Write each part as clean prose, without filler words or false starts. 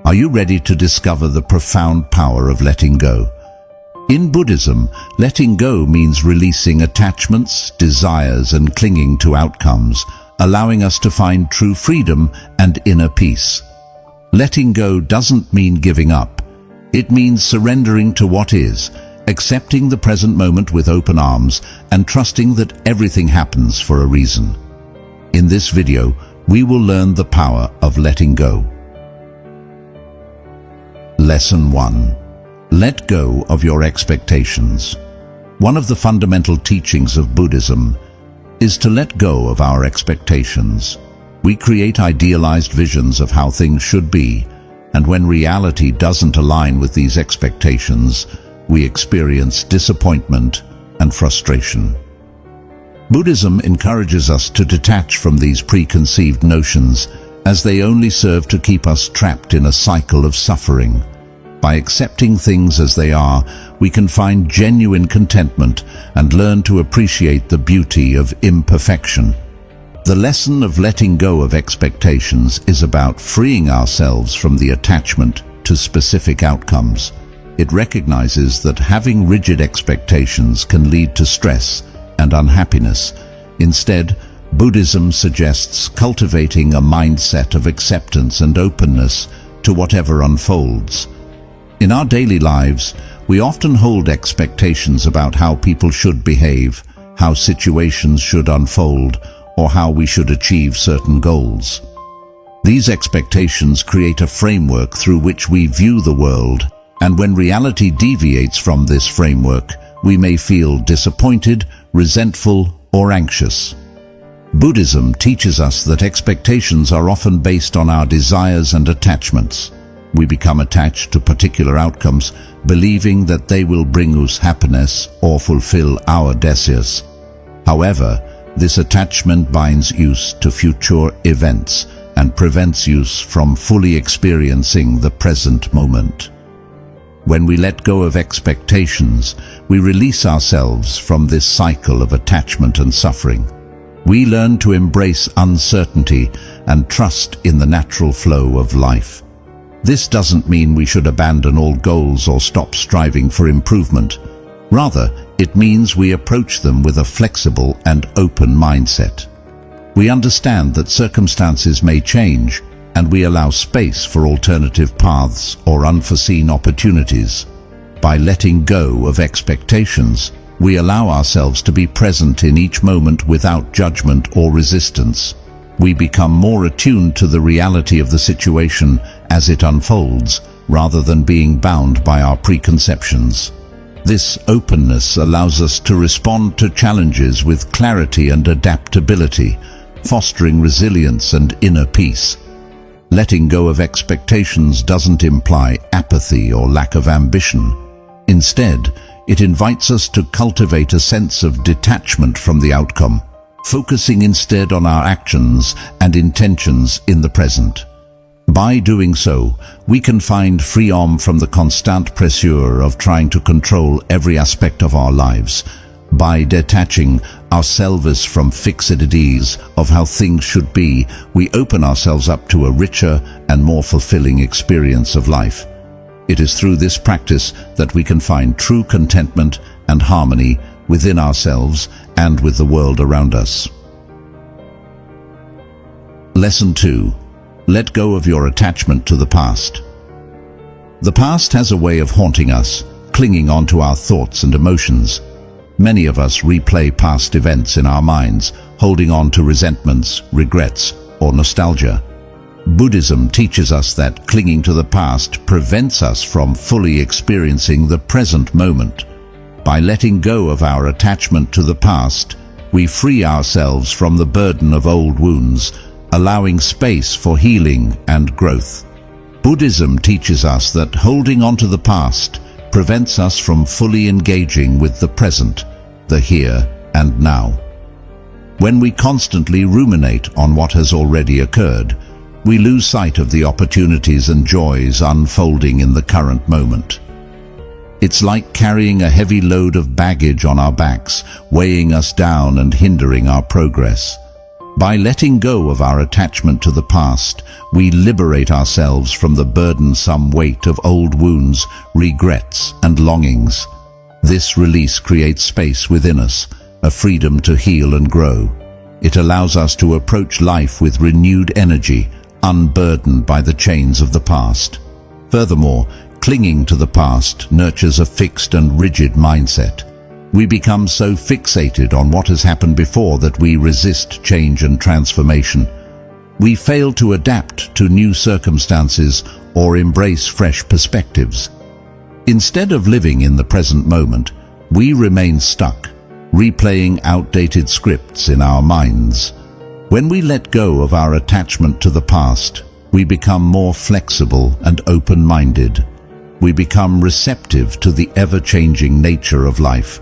Are you ready to discover the profound power of letting go? In Buddhism, letting go means releasing attachments, desires, and clinging to outcomes, allowing us to find true freedom and inner peace. Letting go doesn't mean giving up. It means surrendering to what is, accepting the present moment with open arms, and trusting that everything happens for a reason. In this video, we will learn the power of letting go. Lesson 1. Let go of your expectations. One of the fundamental teachings of Buddhism is to let go of our expectations. We create idealized visions of how things should be, and when reality doesn't align with these expectations, we experience disappointment and frustration. Buddhism encourages us to detach from these preconceived notions, as they only serve to keep us trapped in a cycle of suffering. By accepting things as they are, we can find genuine contentment and learn to appreciate the beauty of imperfection. The lesson of letting go of expectations is about freeing ourselves from the attachment to specific outcomes. It recognizes that having rigid expectations can lead to stress and unhappiness. Instead, Buddhism suggests cultivating a mindset of acceptance and openness to whatever unfolds. In our daily lives, we often hold expectations about how people should behave, how situations should unfold, or how we should achieve certain goals. These expectations create a framework through which we view the world, and when reality deviates from this framework, we may feel disappointed, resentful, or anxious. Buddhism teaches us that expectations are often based on our desires and attachments. We become attached to particular outcomes, believing that they will bring us happiness or fulfill our desires. However, this attachment binds us to future events and prevents us from fully experiencing the present moment. When we let go of expectations, we release ourselves from this cycle of attachment and suffering. We learn to embrace uncertainty and trust in the natural flow of life. This doesn't mean we should abandon all goals or stop striving for improvement. Rather, it means we approach them with a flexible and open mindset. We understand that circumstances may change, and we allow space for alternative paths or unforeseen opportunities. By letting go of expectations, we allow ourselves to be present in each moment without judgment or resistance. We become more attuned to the reality of the situation as it unfolds, rather than being bound by our preconceptions. This openness allows us to respond to challenges with clarity and adaptability, fostering resilience and inner peace. Letting go of expectations doesn't imply apathy or lack of ambition. Instead, it invites us to cultivate a sense of detachment from the outcome, focusing instead on our actions and intentions in the present. By doing so, we can find freedom from the constant pressure of trying to control every aspect of our lives. By detaching ourselves from fixed ideas of how things should be, we open ourselves up to a richer and more fulfilling experience of life. It is through this practice that we can find true contentment and harmony within ourselves and with the world around us. Lesson 2. Let go of your attachment to the past. The past has a way of haunting us, clinging onto our thoughts and emotions. Many of us replay past events in our minds, holding on to resentments, regrets, or nostalgia. Buddhism teaches us that clinging to the past prevents us from fully experiencing the present moment. By letting go of our attachment to the past, we free ourselves from the burden of old wounds, allowing space for healing and growth. Buddhism teaches us that holding on to the past prevents us from fully engaging with the present, the here and now. When we constantly ruminate on what has already occurred, we lose sight of the opportunities and joys unfolding in the current moment. It's like carrying a heavy load of baggage on our backs, weighing us down and hindering our progress. By letting go of our attachment to the past, we liberate ourselves from the burdensome weight of old wounds, regrets, and longings. This release creates space within us, a freedom to heal and grow. It allows us to approach life with renewed energy, unburdened by the chains of the past. Furthermore, clinging to the past nurtures a fixed and rigid mindset. We become so fixated on what has happened before that we resist change and transformation. We fail to adapt to new circumstances or embrace fresh perspectives. Instead of living in the present moment, we remain stuck, replaying outdated scripts in our minds. When we let go of our attachment to the past, we become more flexible and open-minded. We become receptive to the ever-changing nature of life,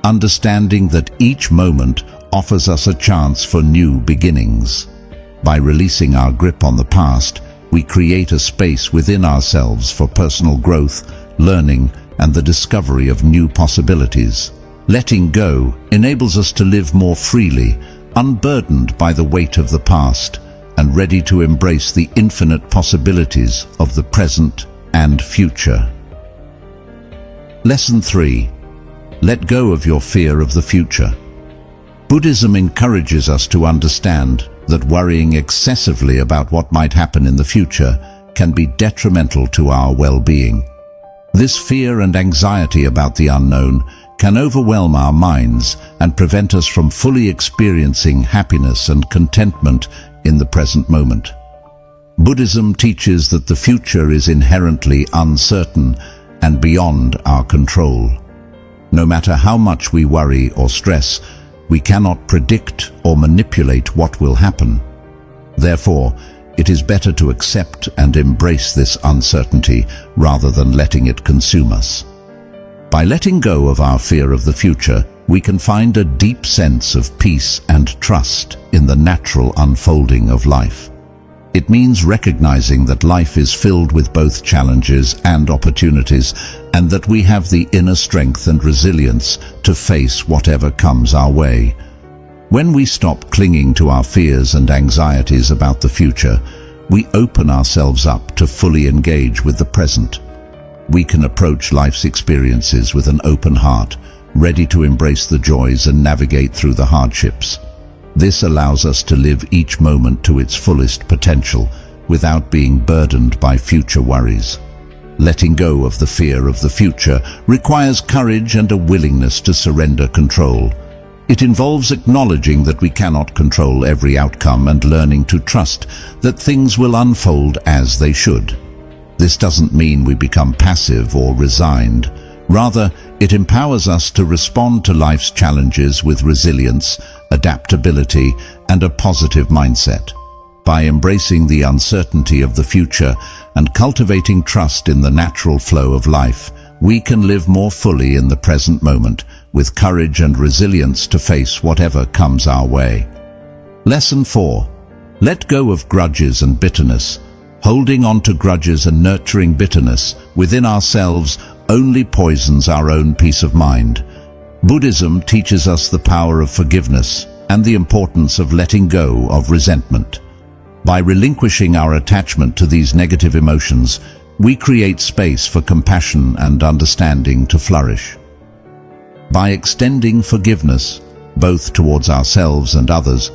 understanding that each moment offers us a chance for new beginnings. By releasing our grip on the past, we create a space within ourselves for personal growth, learning, and the discovery of new possibilities. Letting go enables us to live more freely, unburdened by the weight of the past, and ready to embrace the infinite possibilities of the present and future. Lesson 3. Let go of your fear of the future. Buddhism encourages us to understand that worrying excessively about what might happen in the future can be detrimental to our well-being. This fear and anxiety about the unknown can overwhelm our minds and prevent us from fully experiencing happiness and contentment in the present moment. Buddhism teaches that the future is inherently uncertain and beyond our control. No matter how much we worry or stress, we cannot predict or manipulate what will happen. Therefore, it is better to accept and embrace this uncertainty rather than letting it consume us. By letting go of our fear of the future, we can find a deep sense of peace and trust in the natural unfolding of life. It means recognizing that life is filled with both challenges and opportunities, and that we have the inner strength and resilience to face whatever comes our way. When we stop clinging to our fears and anxieties about the future, we open ourselves up to fully engage with the present. We can approach life's experiences with an open heart, ready to embrace the joys and navigate through the hardships. This allows us to live each moment to its fullest potential without being burdened by future worries. Letting go of the fear of the future requires courage and a willingness to surrender control. It involves acknowledging that we cannot control every outcome and learning to trust that things will unfold as they should. This doesn't mean we become passive or resigned. Rather, it empowers us to respond to life's challenges with resilience, adaptability, and a positive mindset. By embracing the uncertainty of the future and cultivating trust in the natural flow of life, we can live more fully in the present moment with courage and resilience to face whatever comes our way. Lesson 4. Let go of grudges and bitterness. Holding on to grudges and nurturing bitterness within ourselves only poisons our own peace of mind. Buddhism teaches us the power of forgiveness and the importance of letting go of resentment. By relinquishing our attachment to these negative emotions, we create space for compassion and understanding to flourish. By extending forgiveness, both towards ourselves and others,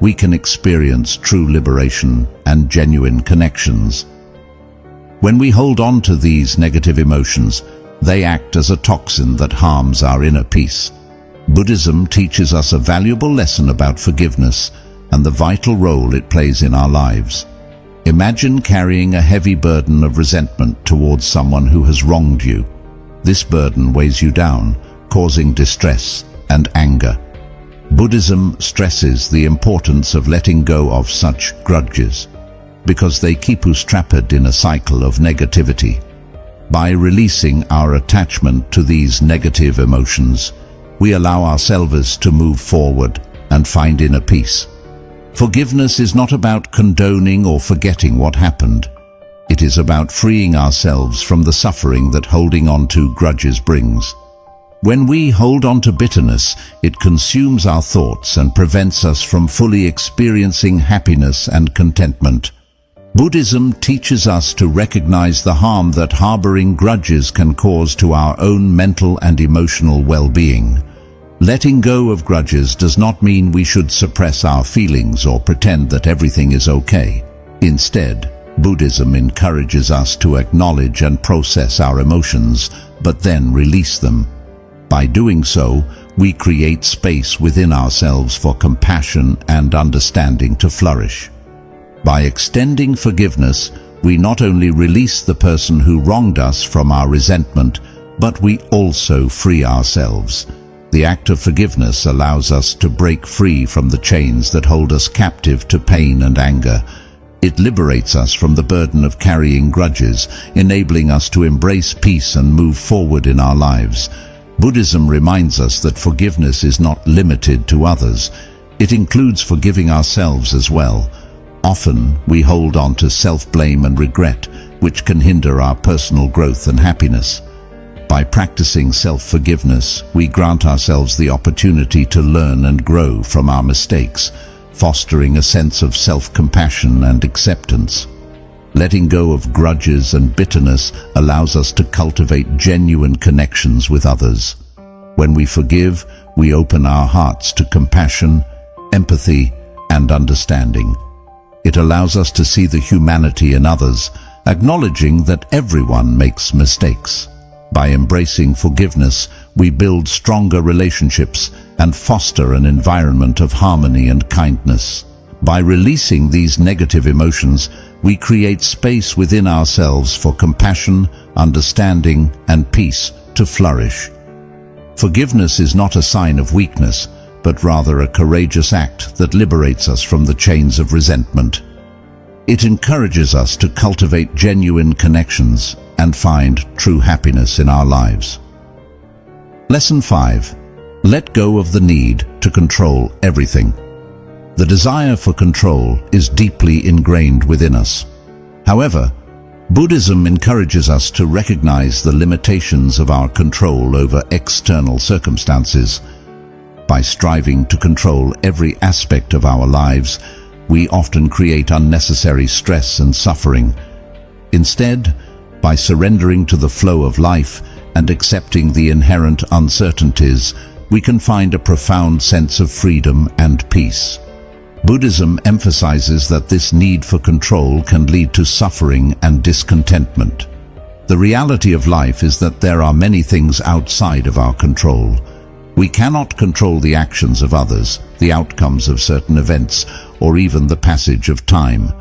we can experience true liberation and genuine connections. When we hold on to these negative emotions, they act as a toxin that harms our inner peace. Buddhism teaches us a valuable lesson about forgiveness and the vital role it plays in our lives. Imagine carrying a heavy burden of resentment towards someone who has wronged you. This burden weighs you down, causing distress and anger. Buddhism stresses the importance of letting go of such grudges, because they keep us trapped in a cycle of negativity. By releasing our attachment to these negative emotions, we allow ourselves to move forward and find inner peace. Forgiveness is not about condoning or forgetting what happened. It is about freeing ourselves from the suffering that holding on to grudges brings. When we hold on to bitterness, it consumes our thoughts and prevents us from fully experiencing happiness and contentment. Buddhism teaches us to recognize the harm that harboring grudges can cause to our own mental and emotional well-being. Letting go of grudges does not mean we should suppress our feelings or pretend that everything is okay. Instead, Buddhism encourages us to acknowledge and process our emotions, but then release them. By doing so, we create space within ourselves for compassion and understanding to flourish. By extending forgiveness, we not only release the person who wronged us from our resentment, but we also free ourselves. The act of forgiveness allows us to break free from the chains that hold us captive to pain and anger. It liberates us from the burden of carrying grudges, enabling us to embrace peace and move forward in our lives. Buddhism reminds us that forgiveness is not limited to others. It includes forgiving ourselves as well. Often, we hold on to self-blame and regret, which can hinder our personal growth and happiness. By practicing self-forgiveness, we grant ourselves the opportunity to learn and grow from our mistakes, fostering a sense of self-compassion and acceptance. Letting go of grudges and bitterness allows us to cultivate genuine connections with others. When we forgive, we open our hearts to compassion, empathy, and understanding. It allows us to see the humanity in others, acknowledging that everyone makes mistakes. By embracing forgiveness, we build stronger relationships and foster an environment of harmony and kindness. By releasing these negative emotions, we create space within ourselves for compassion, understanding, and peace to flourish. Forgiveness is not a sign of weakness, but rather a courageous act that liberates us from the chains of resentment. It encourages us to cultivate genuine connections and find true happiness in our lives. Lesson 5. Let go of the need to control everything. The desire for control is deeply ingrained within us. However, Buddhism encourages us to recognize the limitations of our control over external circumstances. By striving to control every aspect of our lives, we often create unnecessary stress and suffering. Instead, by surrendering to the flow of life and accepting the inherent uncertainties, we can find a profound sense of freedom and peace. Buddhism emphasizes that this need for control can lead to suffering and discontentment. The reality of life is that there are many things outside of our control. We cannot control the actions of others, the outcomes of certain events, or even the passage of time.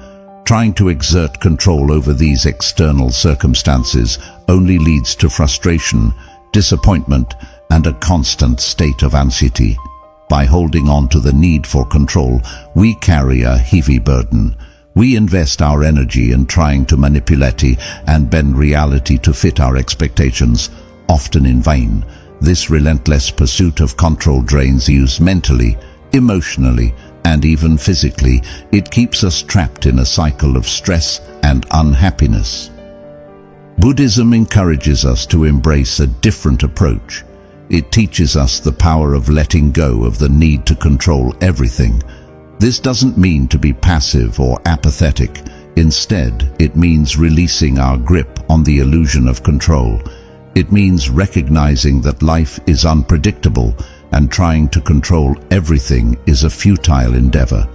Trying to exert control over these external circumstances only leads to frustration, disappointment, and a constant state of anxiety. By holding on to the need for control, we carry a heavy burden. We invest our energy in trying to manipulate and bend reality to fit our expectations, often in vain. This relentless pursuit of control drains us mentally, emotionally, and even physically. It keeps us trapped in a cycle of stress and unhappiness. Buddhism encourages us to embrace a different approach. It teaches us the power of letting go of the need to control everything. This doesn't mean to be passive or apathetic. Instead, it means releasing our grip on the illusion of control. It means recognizing that life is unpredictable and trying to control everything is a futile endeavor.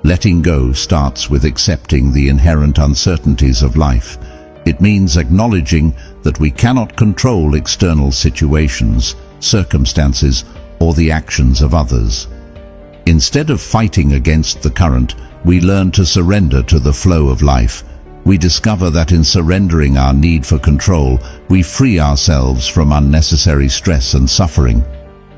Letting go starts with accepting the inherent uncertainties of life. It means acknowledging that we cannot control external situations, circumstances, or the actions of others. Instead of fighting against the current, we learn to surrender to the flow of life. We discover that in surrendering our need for control, we free ourselves from unnecessary stress and suffering.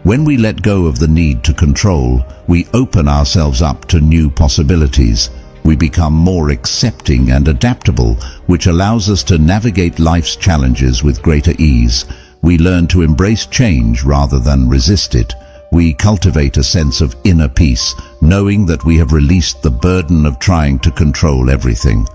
When we let go of the need to control, we open ourselves up to new possibilities. We become more accepting and adaptable, which allows us to navigate life's challenges with greater ease. We learn to embrace change rather than resist it. We cultivate a sense of inner peace, knowing that we have released the burden of trying to control everything.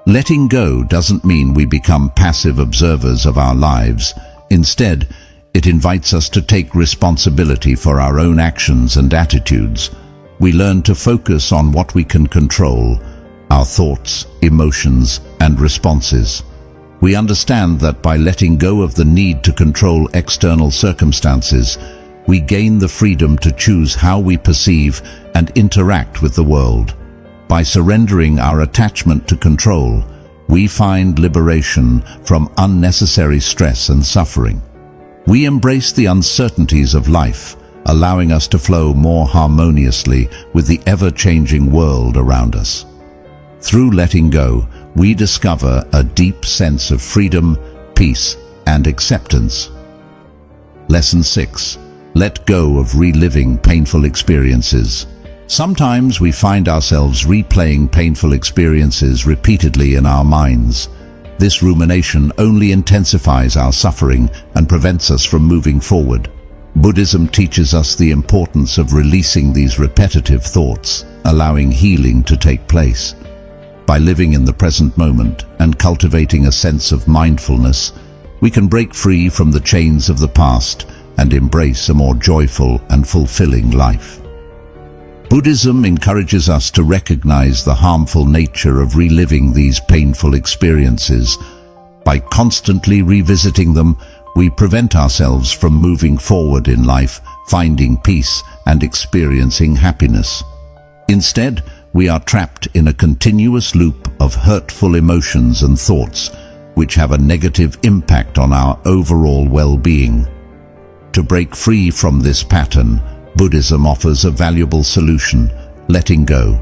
Letting go doesn't mean we become passive observers of our lives. Instead, It invites us to take responsibility for our own actions and attitudes. We learn to focus on what we can control, our thoughts, emotions, and responses. We understand that by letting go of the need to control external circumstances, we gain the freedom to choose how we perceive and interact with the world. By surrendering our attachment to control, we find liberation from unnecessary stress and suffering. We embrace the uncertainties of life, allowing us to flow more harmoniously with the ever-changing world around us. Through letting go, we discover a deep sense of freedom, peace, and acceptance. Lesson 6. Let go of reliving painful experiences. Sometimes we find ourselves replaying painful experiences repeatedly in our minds. This rumination only intensifies our suffering and prevents us from moving forward. Buddhism teaches us the importance of releasing these repetitive thoughts, allowing healing to take place. By living in the present moment and cultivating a sense of mindfulness, we can break free from the chains of the past and embrace a more joyful and fulfilling life. Buddhism encourages us to recognize the harmful nature of reliving these painful experiences. By constantly revisiting them, we prevent ourselves from moving forward in life, finding peace and experiencing happiness. Instead, we are trapped in a continuous loop of hurtful emotions and thoughts, which have a negative impact on our overall well-being. To break free from this pattern, Buddhism offers a valuable solution: letting go.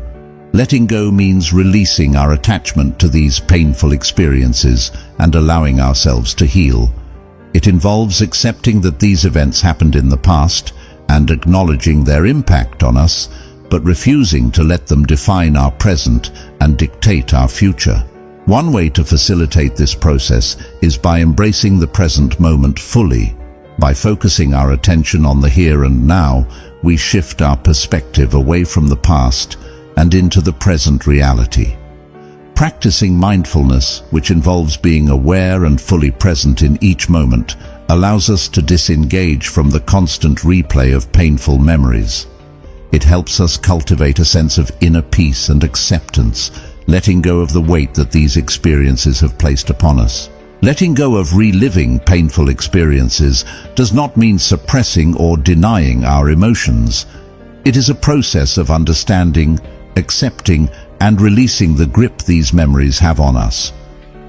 Letting go means releasing our attachment to these painful experiences and allowing ourselves to heal. It involves accepting that these events happened in the past and acknowledging their impact on us, but refusing to let them define our present and dictate our future. One way to facilitate this process is by embracing the present moment fully. By focusing our attention on the here and now, we shift our perspective away from the past and into the present reality. Practicing mindfulness, which involves being aware and fully present in each moment, allows us to disengage from the constant replay of painful memories. It helps us cultivate a sense of inner peace and acceptance, letting go of the weight that these experiences have placed upon us. Letting go of reliving painful experiences does not mean suppressing or denying our emotions. It is a process of understanding, accepting, and releasing the grip these memories have on us.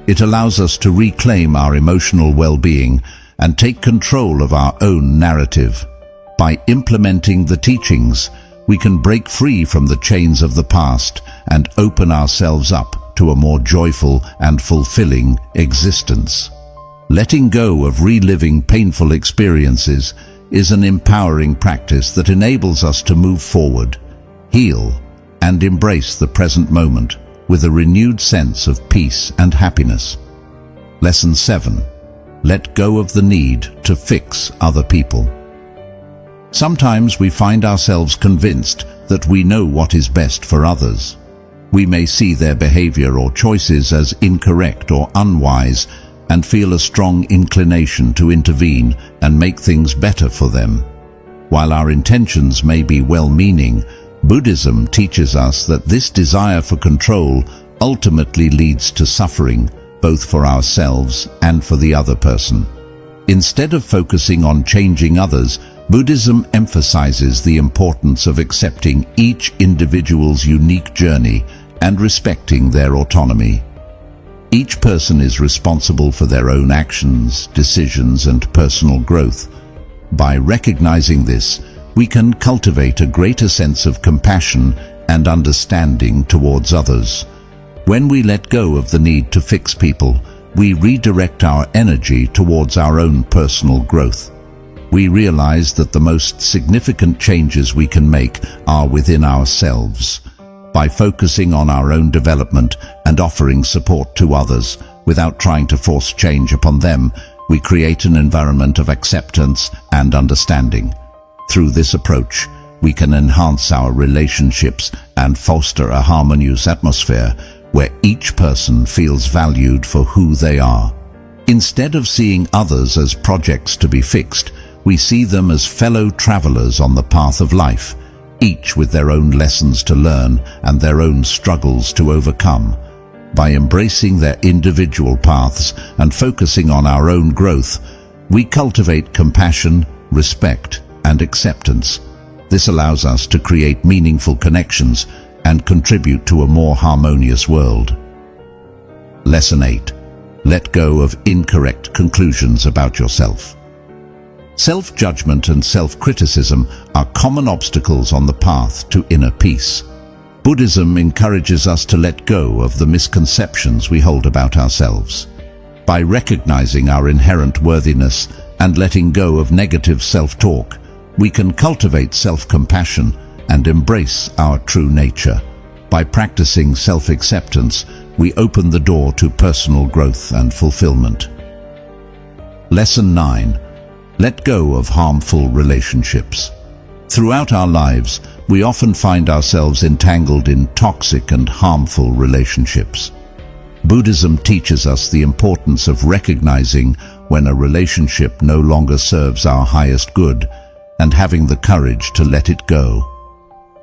It allows us to reclaim our emotional well-being and take control of our own narrative. By implementing the teachings, we can break free from the chains of the past and open ourselves up to a more joyful and fulfilling existence. Letting go of reliving painful experiences is an empowering practice that enables us to move forward, heal, and embrace the present moment with a renewed sense of peace and happiness. Lesson 7. Let go of the need to fix other people. Sometimes we find ourselves convinced that we know what is best for others. We may see their behavior or choices as incorrect or unwise and feel a strong inclination to intervene and make things better for them. While our intentions may be well-meaning, Buddhism teaches us that this desire for control ultimately leads to suffering, both for ourselves and for the other person. Instead of focusing on changing others, Buddhism emphasizes the importance of accepting each individual's unique journey and respecting their autonomy. Each person is responsible for their own actions, decisions, and personal growth. By recognizing this, we can cultivate a greater sense of compassion and understanding towards others. When we let go of the need to fix people, we redirect our energy towards our own personal growth. We realize that the most significant changes we can make are within ourselves. By focusing on our own development and offering support to others without trying to force change upon them, we create an environment of acceptance and understanding. Through this approach, we can enhance our relationships and foster a harmonious atmosphere where each person feels valued for who they are. Instead of seeing others as projects to be fixed, we see them as fellow travelers on the path of life, each with their own lessons to learn and their own struggles to overcome. By embracing their individual paths and focusing on our own growth, we cultivate compassion, respect, and acceptance. This allows us to create meaningful connections and contribute to a more harmonious world. Lesson 8. Let go of incorrect conclusions about yourself. Self-judgment and self-criticism are common obstacles on the path to inner peace. Buddhism encourages us to let go of the misconceptions we hold about ourselves. By recognizing our inherent worthiness and letting go of negative self-talk, we can cultivate self-compassion and embrace our true nature. By practicing self-acceptance, we open the door to personal growth and fulfillment. Lesson 9. Let go of harmful relationships. Throughout our lives, we often find ourselves entangled in toxic and harmful relationships. Buddhism teaches us the importance of recognizing when a relationship no longer serves our highest good and having the courage to let it go.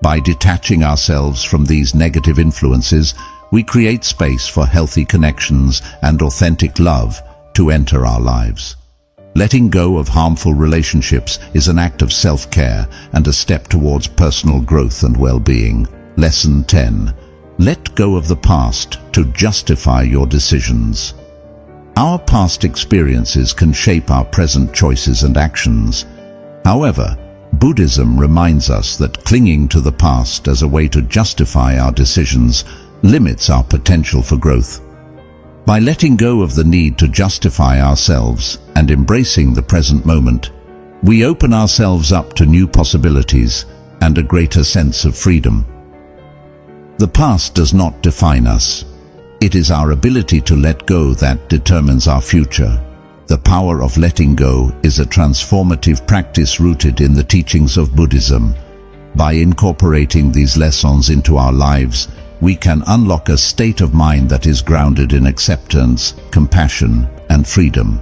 By detaching ourselves from these negative influences, we create space for healthy connections and authentic love to enter our lives. Letting go of harmful relationships is an act of self-care and a step towards personal growth and well-being. Lesson 10. Let go of the past to justify your decisions. Our past experiences can shape our present choices and actions. However, Buddhism reminds us that clinging to the past as a way to justify our decisions limits our potential for growth. By letting go of the need to justify ourselves and embracing the present moment, we open ourselves up to new possibilities and a greater sense of freedom. The past does not define us. It is our ability to let go that determines our future. The power of letting go is a transformative practice rooted in the teachings of Buddhism. By incorporating these lessons into our lives, we can unlock a state of mind that is grounded in acceptance, compassion, and freedom.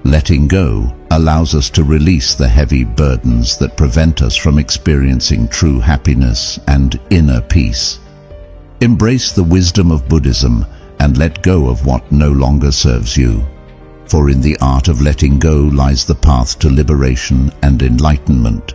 Letting go allows us to release the heavy burdens that prevent us from experiencing true happiness and inner peace. Embrace the wisdom of Buddhism and let go of what no longer serves you. For in the art of letting go lies the path to liberation and enlightenment.